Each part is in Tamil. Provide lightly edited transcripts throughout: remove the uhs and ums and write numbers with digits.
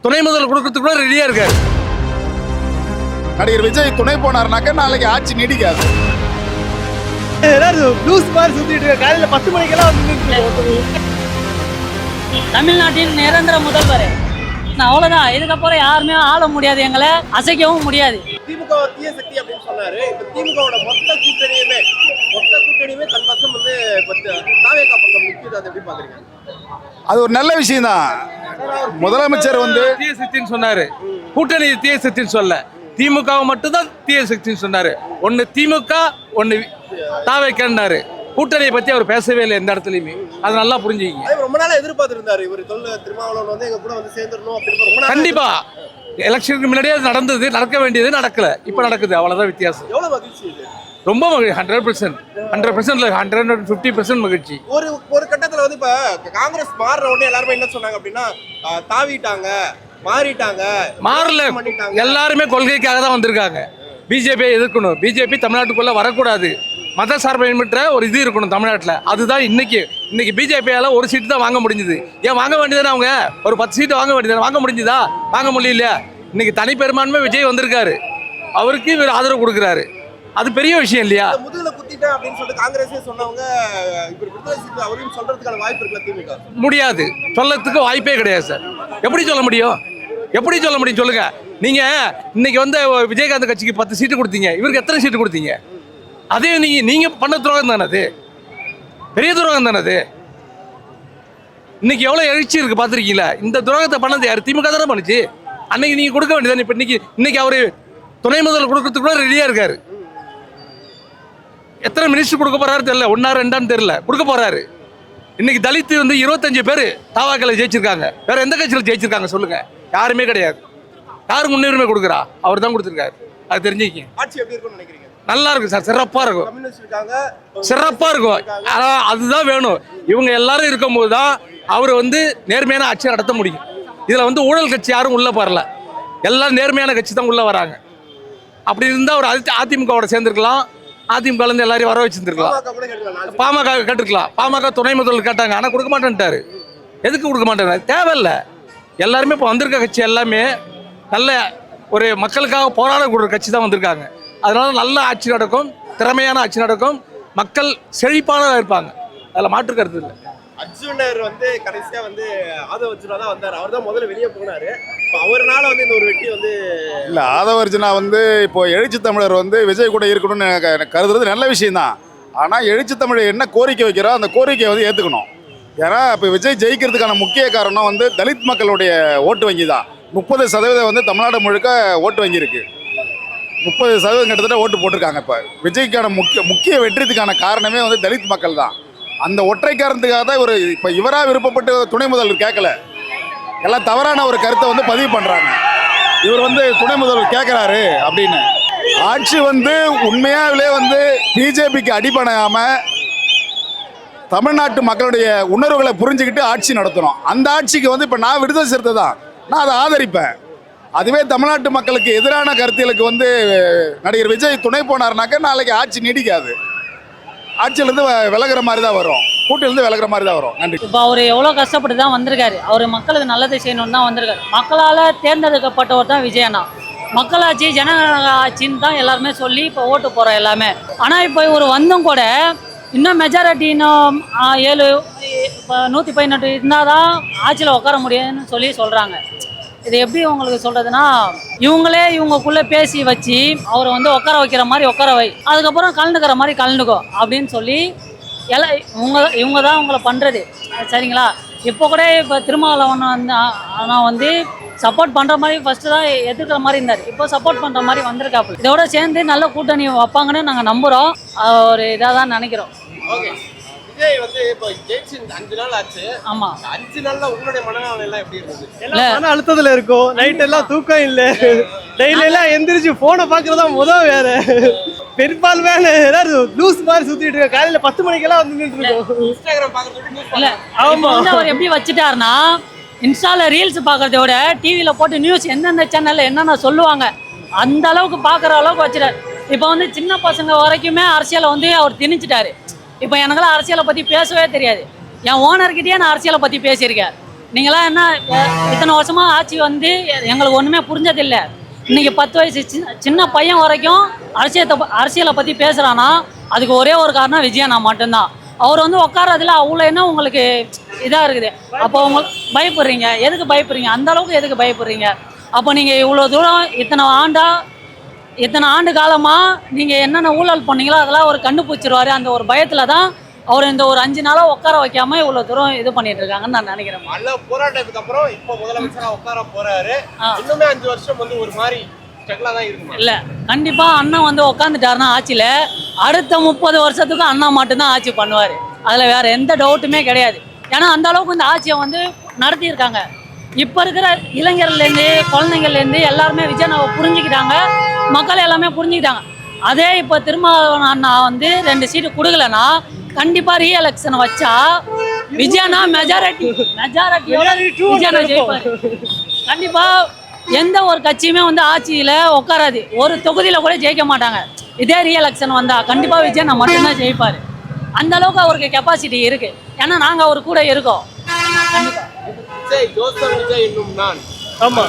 துணை முதல் கொடுக்கறதுக்கு கூட ரெடியா இருக்காரு. நடிகர் விஜய் துணை போனார்னாக்க நாளைக்கு ஆட்சி நீடிக்காது. காலையில 10 மணிக்கெல்லாம் தமிழ்நாட்டின் நிரந்தர முதல்வர் அவ்வளவுதான். இதுக்கப்புறம் யாருமே ஆள முடியாது, எங்களை அசைக்கவும் முடியாது. திமுக தீய சக்தி அப்படின்னு சொன்னாரு. இப்ப திமுகவோட மொத்த கூட்டணியுமே தன் பக்கம் வந்து தாவேகா பக்கம் நிக்குது. அதை எப்படி பாக்குறீங்க? அது ஒரு நல்ல விஷயம் தான். முதலமைச்சர் வந்து தீய சக்தின்னு சொன்னாரு, கூட்டணி தீய சக்தின்னு சொல்ல, திமுகவை மட்டும்தான் தீய சக்தின்னு சொன்னாரு. ஒன்னு திமுக ஒன்னு தாவேக்கான்னாரு. கூட்டணியை பத்தி அவர் பேசவே இல்லை எந்த இடத்துலயுமே. அது நல்லா புரிஞ்சுக்கிங்க. ரொம்ப நாளா எதிர்பார்த்து இருந்தாரு இவர் திருமாவளவன் வந்து எங்க கூட வந்து சேர்ந்துடணும் அப்படின்னு. கண்டிப்பா எலெக்ஷனுக்கு முன்னாடியே அது நடந்தது, நடக்க வேண்டியது நடக்கல, இப்ப நடக்குது, அவ்வளவுதான் வித்தியாசம். எவ்வளவு மகிழ்ச்சி இது? ரொம்ப மகிழ்ச்சி. 100% 150% மகிழ்ச்சி. ஒரு கட்டத்துல வந்து இப்ப காங்கிரஸ் மாறுற உடனே எல்லாருமே என்ன சொன்னாங்க அப்படின்னா, தாவிட்டாங்க, மாறிட்டாங்க, மாறல. எல்லாருமே கொள்கைக்காக தான் வந்திருக்காங்க. பிஜேபியை எதிர்க்கணும், பிஜேபி தமிழ்நாட்டுக்குள்ள வரக்கூடாது, மத சார்பற்ற ஒரு இது இருக்கணும் தமிழ்நாட்டில். அதுதான் இன்னைக்கு பிஜேபியால ஒரு சீட்டு தான் வாங்க முடிஞ்சுது. ஏன் வாங்க வேண்டியதானே? அவங்க ஒரு 10 சீட்டு வாங்க வேண்டியதானே? வாங்க முடிஞ்சுதா? வாங்க முடியல. இன்னைக்கு தனிப்பெரும்பான்மை விஜய் வந்திருக்காரு, அவருக்கு இவர் ஆதரவு கொடுக்குறாரு. அது பெரிய விஷயம் இல்லையா? முதுகுல குத்திட்டேன் அப்படின்னு சொல்லிட்டு காங்கிரஸே சொன்னவங்க இப்ப விடுதலை சீட்டு அவரையும் சொல்றதுக்கான வாய்ப்பு இருக்குல்ல திமுக? முடியாது, சொல்லறதுக்கு வாய்ப்பே கிடையாது சார். எப்படி சொல்ல முடியும்? எப்படி சொல்ல முடியும் சொல்லுங்க. நீங்க இன்னைக்கு வந்து விஜயகாந்த் கட்சிக்கு 10 சீட்டு கொடுத்தீங்க, இவருக்கு எத்தனை சீட்டு கொடுத்தீங்க? அதே நீங்க பண்ண துரோகம் தானே, அது பெரிய துரோகம் தானே. அது இன்னைக்கு எவ்வளவு எழுச்சி இருக்கு பாத்திருக்கீங்களா? இந்த துரோகத்தை பண்ணது யாரு? திமுக தானே பண்ணுச்சு. அன்னைக்கு நீங்க கொடுக்க வேண்டியதானே. இப்ப இன்னைக்கு அவரு துணை முதல் கொடுக்கறதுக்கு கூட ரெடியா இருக்காரு. எத்தனை மினிஸ்டர் கொடுக்க போறாரு தெரியல, 1 ஆ 2 தெரியல, கொடுக்க போறாரு. இன்னைக்கு தலித் வந்து 25 பேர் தாவாக்களை ஜெயிச்சிருக்காங்க. வேற எந்த கட்சியில் ஜெயிச்சிருக்காங்க சொல்லுங்க? யாருமே கிடையாது. யாரு முன்னுரிமை கொடுக்குறா? அவர் தான் கொடுத்துருக்காரு. அது தெரிஞ்சுக்கிங்க. ஆட்சி எப்படி இருக்கும்னு நினைக்கிறீங்க? நல்லா இருக்கும் சார், சிறப்பா இருக்கும், சிறப்பா இருக்கும். அதுதான் வேணும். இவங்க எல்லாரும் இருக்கும் போதுதான் அவர் வந்து நேர்மையான ஆட்சி நடத்த முடியும். இதுல வந்து ஊழல் கட்சி யாரும் உள்ள வரல, எல்லாம் நேர்மையான கட்சி தான் உள்ள வராங்க. அப்படி இருந்தா அவர் அதிமுகவோட சேர்ந்துருக்கலாம், அதிமுக இருந்து எல்லாரையும் வர வச்சிருந்துருக்கலாம், பாமக கேட்டிருக்கலாம். பாமக துணை முதல்வர் கேட்டாங்க, ஆனா கொடுக்க மாட்டேன்ட்டாரு. எதுக்கு கொடுக்க மாட்டேன்? தேவையில்லை. எல்லாருமே இப்போ வந்திருக்க கட்சி எல்லாமே நல்ல ஒரு மக்களுக்காக போராடக்கூடிய கட்சி தான் வந்திருக்காங்க. அதனால நல்ல ஆட்சி நடக்கும், திறமையான ஆட்சி நடக்கும், மக்கள் செழிப்பானதாக இருப்பாங்க. அதில் மாற்று கருத்து இல்லை. அர்ஜுனர் வந்து கடைசியா வந்து ஆதவர்ஜுனா தான் வந்தார். அவர் தான் முதல்ல வெளியே போனாரு. அவர்னால வந்து இந்த ஒரு வெற்றி வந்து இல்ல. ஆதவர்ஜுனா வந்து இப்போ எழுச்சி தமிழர் வந்து விஜய் கூட இருக்கணும்னு கருதுறது நல்ல விஷயம் தான். ஆனால் எழுச்சி தமிழர் என்ன கோரிக்கை வைக்கிறோம் அந்த கோரிக்கையை வந்து ஏற்றுக்கணும். ஏன்னா இப்போ விஜய் ஜெயிக்கிறதுக்கான முக்கிய காரணம் வந்து தலித் மக்களுடைய ஓட்டு வங்கி தான். 30% வந்து தமிழ்நாடு முழுக்க ஓட்டு வங்கி இருக்கு. 30% கிட்டத்தட்ட ஓட்டு போட்டிருக்காங்க. இப்போ விஜய்க்கான முக்கிய வெற்றிக்கான காரணமே வந்து தலித் மக்கள் தான். அந்த ஒற்றை காரணத்துக்காக தான் இவர் இப்போ இவராக விருப்பப்பட்டு துணை முதல்வர் கேட்கல, எல்லாம் தவறான ஒரு கருத்தை வந்து பதிவு பண்ணுறாங்க. இவர் வந்து துணை முதல்வர் கேட்குறாரு அப்படின்னு. ஆட்சி வந்து உண்மையாகவே வந்து பிஜேபிக்கு அடிபணியாமல் தமிழ்நாட்டு மக்களுடைய உணர்வுகளை புரிஞ்சுக்கிட்டு ஆட்சி நடத்தணும். அந்த ஆட்சிக்கு வந்து இப்போ நான் விடுதலை சிறுத்தை தான், நான் அதை ஆதரிப்பேன். அதுவே தமிழ்நாட்டு மக்களுக்கு எதிரான கருத்துகளுக்கு வந்து நடிகர் விஜய் துணை போனார்னாக்க நாளைக்கு ஆட்சி நீடிக்காது. ஆட்சியிலேருந்து விலகிற மாதிரி தான் வரும், கூட்டிலேருந்து விலகிற மாதிரி தான் வரும். நன்றி. இப்போ அவர் எவ்வளோ கஷ்டப்பட்டு தான் வந்திருக்காரு. அவர் மக்களுக்கு நல்லது செய்யணும்னு தான் வந்திருக்காரு. மக்களால் தேர்ந்தெடுக்கப்பட்டவர் தான் விஜயண்ணா. மக்களாட்சி ஜனநாயக ஆட்சின்னு தான் எல்லாருமே சொல்லி இப்போ ஓட்டு போகிறோம் எல்லாமே. ஆனால் இப்போ இவர் வந்தும் கூட இன்னும் மெஜாரிட்டி இன்னும் 118 இருந்தால் தான் ஆட்சியில் உட்கார முடியும்னு சொல்லி சொல்கிறாங்க. இது எப்படி உங்களுக்கு சொல்கிறதுனா, இவங்களுக்குள்ளே பேசி வச்சு அவரை வந்து உட்கார வைக்கிற மாதிரி உட்கார வை, அதுக்கப்புறம் கலந்துக்கிற மாதிரி கலந்துக்கோ அப்படின்னு சொல்லி எல்லாம் இவங்க தான் உங்களை பண்ணுறது. சரிங்களா? இப்போ கூட இப்போ திருமாவளவன் ஆனால் வந்து சப்போர்ட் பண்ணுற மாதிரி ஃபஸ்ட்டு தான் எதிர்க்கிற மாதிரி இருந்தார். இப்போ சப்போர்ட் பண்ணுற மாதிரி வந்திருக்காப்பு. இதோட சேர்ந்து நல்ல கூட்டணி வைப்பாங்கன்னு நாங்கள் நம்புகிறோம். ஒரு இதாக தான் நினைக்கிறோம். ஓகே. விஜய் வந்து இப்போ ஜெயிச்சு 5 நாள் ஆச்சு. ஆமா. 5 நாள்ல உங்களுடைய மனநிலை எல்லாம் எப்படி இருந்துச்சு? எல்லாம் மன அழுத்தத்துல இருக்கும். நைட் எல்லாம் தூக்கம் இல்லை. டெய்லி எல்லாம் எந்திரிச்சு போனை பாக்குறதா வேற. பெரும்பால் வேலை எல்லாரும் லூஸ் மாதிரி சுத்திட்டு இருக்க. காலையில 10 மணிக்கெல்லாம் வந்து இருக்கோம். இன்ஸ்டாகிராம் பாக்குறது இல்ல. ஆமா. அவர் எப்படி வச்சுட்டாருன்னா, இன்ஸ்டால ரீல்ஸ் பாக்குறத விட டிவியில போட்டு நியூஸ் எந்தெந்த சேனல்ல என்னென்ன சொல்லுவாங்க அந்த அளவுக்கு பாக்குற அளவுக்கு வச்சுட்டாரு. இப்போ வந்து சின்ன பசங்க வரைக்குமே அரசியலை வந்து அவர் திணிச்சிட்டாரு. இப்போ எனக்கெல்லாம் அரசியலை பற்றி பேசவே தெரியாது. என் ஓனர்கிட்டயே நான் அரசியலை பற்றி பேசியிருக்கேன். நீங்களாம் என்ன இத்தனை வருஷமா ஆட்சி வந்து எங்களுக்கு ஒன்றுமே புரிஞ்சதில்லை. இன்னைக்கு 10 வயசு சின்ன பையன் வரைக்கும் அரசியலை பற்றி பேசுகிறான்னா அதுக்கு ஒரே ஒரு காரணம் விஜயண்ணா மட்டும்தான். அவர் வந்து உட்காரதுல அவ்வளோ என்ன உங்களுக்கு இதாக இருக்குது. அப்போ உங்களுக்கு பயப்படுறீங்க, எதுக்கு பயப்படுறீங்க? அந்த அளவுக்கு எதுக்கு பயப்படுறீங்க? அப்போ நீங்கள் இவ்வளோ தூரம் இத்தனை ஆண்டு காலமாக நீங்கள் என்னென்ன ஊழல் பண்ணீங்களோ அதெல்லாம் அவர் கண்டுபிடிச்சிருவாரு. அந்த ஒரு பயத்தில் தான் அவர் இந்த ஒரு 5 நாளாக உட்கார வைக்காம இவ்வளோ தூரம் இது பண்ணிட்டு இருக்காங்கன்னு நான் நினைக்கிறேன். நல்ல போராட்டத்துக்கு அப்புறம் இப்போ முதலமைச்சரா உட்கார போறாரு. இன்னுமே 5 வருஷம் வந்து ஒரு மாதிரி ஸ்ட்ரகிளா தான் இருக்கும். இல்லை, கண்டிப்பாக அண்ணா வந்து உட்காந்துட்டாருன்னா ஆட்சியில் அடுத்த 30 வருஷத்துக்கு அண்ணா மட்டும்தான் ஆட்சி பண்ணுவார். அதில் வேறு எந்த டவுட்டுமே கிடையாது. ஏன்னா அந்த அளவுக்கு இந்த ஆட்சியை வந்து நடத்தியிருக்காங்க. இப்போ இருக்கிற இளைஞர்லேருந்து குழந்தைங்கள்லேருந்து எல்லாருமே விஜயண்ணாவை புரிஞ்சுக்கிட்டாங்க, மக்கள் எல்லாமே புரிஞ்சுக்கிட்டாங்க. அதே இப்போ திருமாவளவன் அண்ணா வந்து 2 சீட்டு கொடுக்கலன்னா கண்டிப்பாக ரீஎலெக்ஷன் வச்சா விஜயண்ணா மெஜாரிட்டியோட விஜயண்ணா ஜெயிப்பார். கண்டிப்பாக எந்த ஒரு கட்சியுமே வந்து ஆட்சியில் உட்காராது, ஒரு தொகுதியில் கூட ஜெயிக்க மாட்டாங்க. இதே ரீஎலெக்ஷன் வந்தால் கண்டிப்பாக விஜயண்ணா மட்டும்தான் ஜெயிப்பார். அந்த அளவுக்கு அவருக்கு கெப்பாசிட்டி இருக்குது. ஏன்னா நாங்கள் அவர் கூட இருக்கோம். கண்டிப்பாக ஜோசப் விஜய் என்னும் நான் ஆமா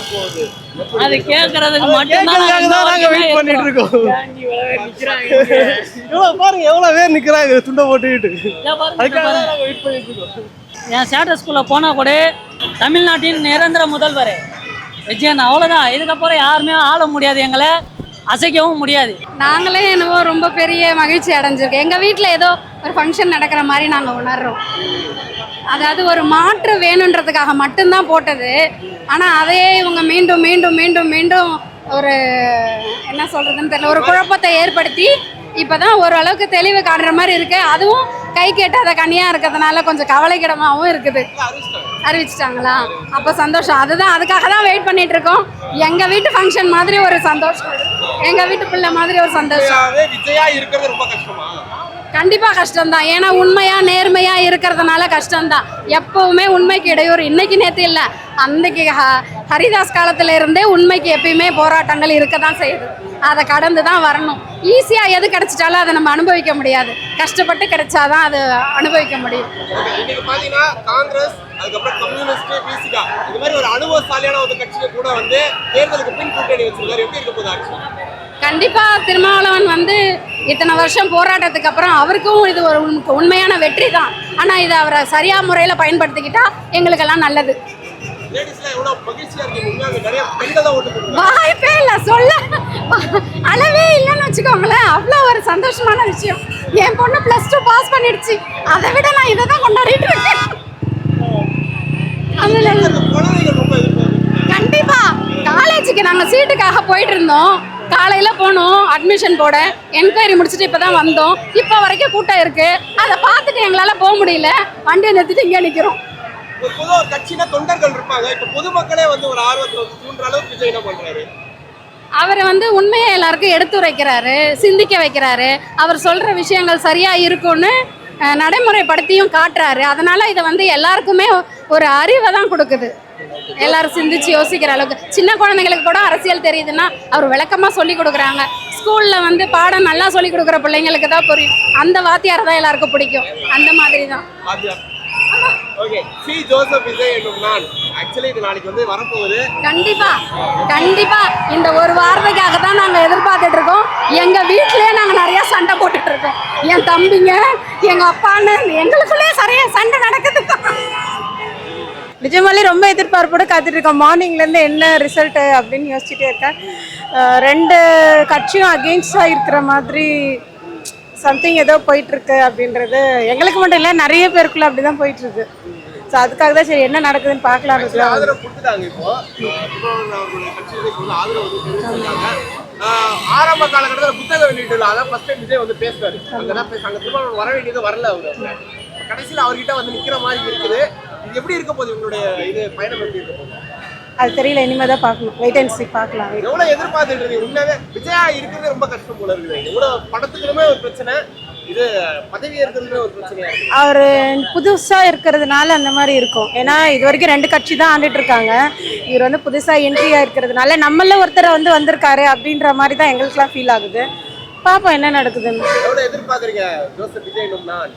அது கேட்கறதுக்கு மட்டும்தான் நாங்க வெயிட் பண்ணிட்டு இருக்கோம். பாருங்க எவ்வளவு பேர் நிக்கிறாங்க துண்டை போட்டுக்கிட்டு. அதுக்காக தான் நாங்க வெயிட் பண்ணிட்டு இருக்கோம். என் ஸ்டேட்டஸ்குள்ளே போனால் கூட தமிழ்நாட்டின் நிரந்தர முதல்வர் விஜயன், அவ்வளோதான். இதுக்கப்புறம் யாருமே ஆள முடியாது, எங்களை அசைக்கவும் முடியாது. நாங்களே என்னவோ ரொம்ப பெரிய மகிழ்ச்சி அடைஞ்சிருக்கோம். எங்கள் வீட்டில் ஏதோ ஒரு ஃபங்க்ஷன் நடக்கிற மாதிரி நாங்கள் உணர்றோம். அதாவது ஒரு மாற்று வேணுன்றதுக்காக மட்டும்தான் போட்டது. ஆனால் அதையே இவங்க மீண்டும் மீண்டும் மீண்டும் மீண்டும் ஒரு என்ன சொல்கிறதுன்னு தெரியல, ஒரு குழப்பத்தை ஏற்படுத்தி இப்போ தான் ஓரளவுக்கு தெளிவு காட்டுற மாதிரி இருக்குது. அதுவும் கை கேட்டாத கனியாக இருக்கிறதுனால கொஞ்சம் கவலைக்கிடமாகவும் இருக்குது. அறிவிச்சிட்டாங்களா? அப்போ சந்தோஷம். அதுக்காக தான் வெயிட் பண்ணிட்டு இருக்கோம். எங்கள் வீட்டு ஃபங்க்ஷன் மாதிரி ஒரு சந்தோஷம், எங்கள் வீட்டு பிள்ளை மாதிரி ஒரு சந்தோஷம். விஜயா இருக்கிறது ரொம்ப கஷ்டமா? கண்டிப்பாக கஷ்டம்தான். ஏன்னா உண்மையாக நேர்மையாக இருக்கிறதுனால கஷ்டம்தான். எப்போவுமே உண்மைக்கு இடையூறு இன்னைக்கு நேற்று இல்லை, அன்றைக்கு ஹரிதாஸ் காலத்தில் இருந்தே உண்மைக்கு எப்பயுமே போராட்டங்கள் இருக்க தான் செய்யுது. அதை கடந்து தான் வரணும். ஈஸியாக எது கிடைச்சிட்டாலும் அதை நம்ம அனுபவிக்க முடியாது, கஷ்டப்பட்டு கிடைச்சாதான் அது அனுபவிக்க முடியும். இன்னைக்கு பார்த்தீங்கன்னா காங்கிரஸ், அதுக்கப்புறம் கம்யூனிஸ்ட், பிசிகா இது மாதிரி ஒரு அனுபவசாலியான ஒரு கட்சியை கூட வந்து தேர்தலுக்கு பின் கூட்டணி வச்சிருக்காரு. எப்படி இருக்க போகுது ஆட்சி? கண்டிப்பாக திருமாவளவன் வந்து இத்தனை வருஷம் போராட்டத்துக்கு அப்புறம் அவருக்கும் இது ஒரு உண்மையான வெற்றி தான். ஆனால் இதை அவரை சரியாக முறையில் பயன்படுத்திக்கிட்டா எங்களுக்கெல்லாம் நல்லது. வாய்ப்பே இல்லை, சொல்ல அளவே இல்லைன்னு வச்சுக்கோங்களேன். அவ்வளோ ஒரு சந்தோஷமான விஷயம். என் பொண்ணு +2 பாஸ் பண்ணிடுச்சு. அதை விட நான் இதை தான் கொண்டாடிட்டு இருக்கேன். கண்டிப்பா காலேஜுக்கு நாங்கள் சீட்டுக்காக போயிட்டு இருந்தோம். காலையில் போனோம் அட்மிஷன் போட, என்கொயரி முடிச்சுட்டு இப்போ தான் வந்தோம். இப்போ வரைக்கும் கூட்டம் இருக்கு. அதை பார்த்துட்டு எங்களால் போக முடியல, வண்டியை நிறுத்திட்டு இங்கே நிற்கிறோம். பொதுவாக ஒரு கட்சியில தொண்டர்கள் இருப்பாங்க. இப்போ பொதுமக்களே வந்து ஒரு ஆர்வத்தில் தூண்டுற அளவுக்கு விஜய் என்ன பண்றாரு? அவர் வந்து உண்மையை எல்லாருக்கும் எடுத்துரைக்கிறாரு, சிந்திக்க வைக்கிறாரு. அவர் சொல்கிற விஷயங்கள் சரியாக இருக்கும்னு நடைமுறைப்படுத்தியும் காட்டுறாரு. அதனால் இதை வந்து எல்லாருக்குமே ஒரு அறிவை தான் கொடுக்குது. எல்லாரும் சிந்திச்சு யோசிக்கிற அளவுக்கு. சின்ன குழந்தைங்களுக்கு கூட அரசியல் தெரியுதுன்னா அவர் விளக்கமாக சொல்லி கொடுக்குறாங்க. ஸ்கூலில் வந்து பாடம் நல்லா சொல்லி கொடுக்குற பிள்ளைங்களுக்கு தான் புரியும். அந்த வாத்தியாரை தான் எல்லாருக்கும் பிடிக்கும். அந்த மாதிரி தான். ஓகே, சி ஜோசப் விஜய் என்னும் நான் ஆக்சுவலி இது நாளைக்கு வந்து வரப்போகுது. கண்டிப்பா இந்த ஒரு வாரத்துக்காக தான் நாங்கள் எதிர்பார்த்துட்டு இருக்கோம். எங்கள் வீட்டிலேயே நாங்கள் நிறையா சண்டை போட்டுட்டு இருக்கோம். என் தம்பிங்க, எங்கள் அப்பான்னு எங்களுக்குள்ளேயே சரியா சண்டை நடக்குது. நிஜமாலே ரொம்ப எதிர்பார்ப்போடு காத்துட்டு இருக்கோம். மார்னிங்லேருந்து என்ன ரிசல்ட் அப்படின்னு யோசிச்சுட்டே இருக்கேன். 2 கட்சியும் அகெயின்ஸ்டாக இருக்கிற மாதிரி சம்திங் ஏதோ போயிட்டுருக்கு அப்படின்றது எங்களுக்கு மட்டும் இல்லை, நிறைய பேருக்குள்ள அப்படி தான் போயிட்டுருக்கு. ஸோ அதுக்காக தான் சரி என்ன நடக்குதுன்னு பார்க்கலாம். ஆதரவு கொடுத்துட்டாங்க. இப்போ ஆரம்ப காலகட்டத்தில் புத்தக வெளியீட்டுல அதான் ஃபர்ஸ்ட் டைம் விஜய் வந்து பேசுறாரு. அங்கதான் அங்கே திரும்ப வர வேண்டியது வரல. அவரு கடைசியில் அவர்கிட்ட வந்து நிற்கிற மாதிரி இருக்குது. இது எப்படி இருக்க போகுது? இவங்களுடைய இது பயணம் எப்படி இருக்க போகுது? அது தெரியல, இனிமேல் தான் பார்க்கணும். வெயிட் அண்ட் சீ பார்க்கலாம். எவ்வளோ எதிர்பார்த்துட்டு இருக்கீங்க? உண்மையாவே விஜயா இருக்கிறது ரொம்ப கஷ்டம் போல இருக்குது. இவ்வளோ படத்துக்குமே ஒரு பிரச்சனை, இது பதவி இருக்கிறதுமே ஒரு பிரச்சனையா இருக்கு. அவர் புதுசாக இருக்கிறதுனால அந்த மாதிரி இருக்கும். ஏன்னா இது வரைக்கும் 2 கட்சி தான் ஆண்டுட்டு இருக்காங்க. இவர் வந்து புதுசாக என்ட்ரியாக இருக்கிறதுனால நம்மள ஒருத்தரை வந்து வந்திருக்காரு அப்படின்ற மாதிரி தான் எங்களுக்குலாம் ஃபீல் ஆகுது. பார்ப்போம் என்ன நடக்குதுன்னு. எவ்வளோ எதிர்பார்க்குறீங்க ஜோசப் விஜய்? நான்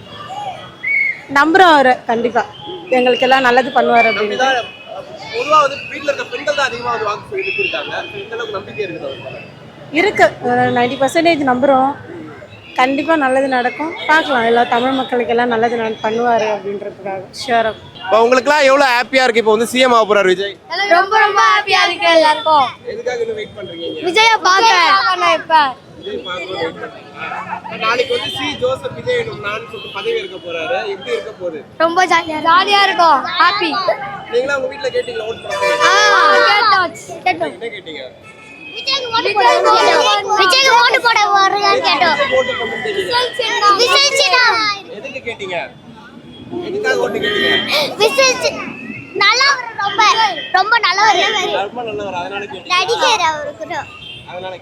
நம்புகிறோம் அவரை கண்டிப்பாக எங்களுக்கு எல்லாம் நல்லது பண்ணுவார் அப்படின்னு அப்படிதான் பொதுவா வந்து வீட்டுல இருக்க பெண்கள் தான் அதிகமா வந்து வாக்கு இருக்காங்க. இந்த அளவுக்கு நம்பிக்கை இருக்குது அவருக்கு. இருக்கு 90% நம்புகிறோம். கண்டிப்பாக நல்லது நடக்கும். பார்க்கலாம் எல்லா தமிழ் மக்களுக்கெல்லாம் நல்லது பண்ணுவார் அப்படின்றதுக்காக ஷியராக. இப்போ உங்களுக்குலாம் எவ்வளவு ஹாப்பியா இருக்கு இப்போ வந்து சிஎம் ஆக போறாரு விஜய்? ரொம்ப ரொம்ப ஹாப்பியா இருக்கு எல்லாருக்கும். எதுக்காக இன்னும் வெயிட் பண்றீங்க? விஜய பார்க்க இப்ப விஜய் பார்க்க வெயிட் பண்றீங்க. நாளைக்கு வந்து சி ஜோசப் விஜய் நான் சொல்லிட்டு பதவி இருக்க போறாரு. எப்படி இருக்க போகுது? ரொம்ப ஜாலியா இருக்கும். ஹாப்பி. நீங்களா உங்க வீட்ல கேட்டீங்களா ஓட் பண்ணுங்க? கேட்டோம். என்ன கேட்டீங்க? விஜய்க்கு ஓட்டு போட வரலான்னு கேட்டோம். ஓட்டு பண்ணுங்க. எதுக்கு கேட்டீங்க? எதுக்காக ஓட்டு கேட்டீங்க? நல்லா ரொம்ப ரொம்ப நல்லவர். ரொம்ப நல்லவர் அதனால கேட்டீங்க. நடிகர் அவருக்கு. அதனால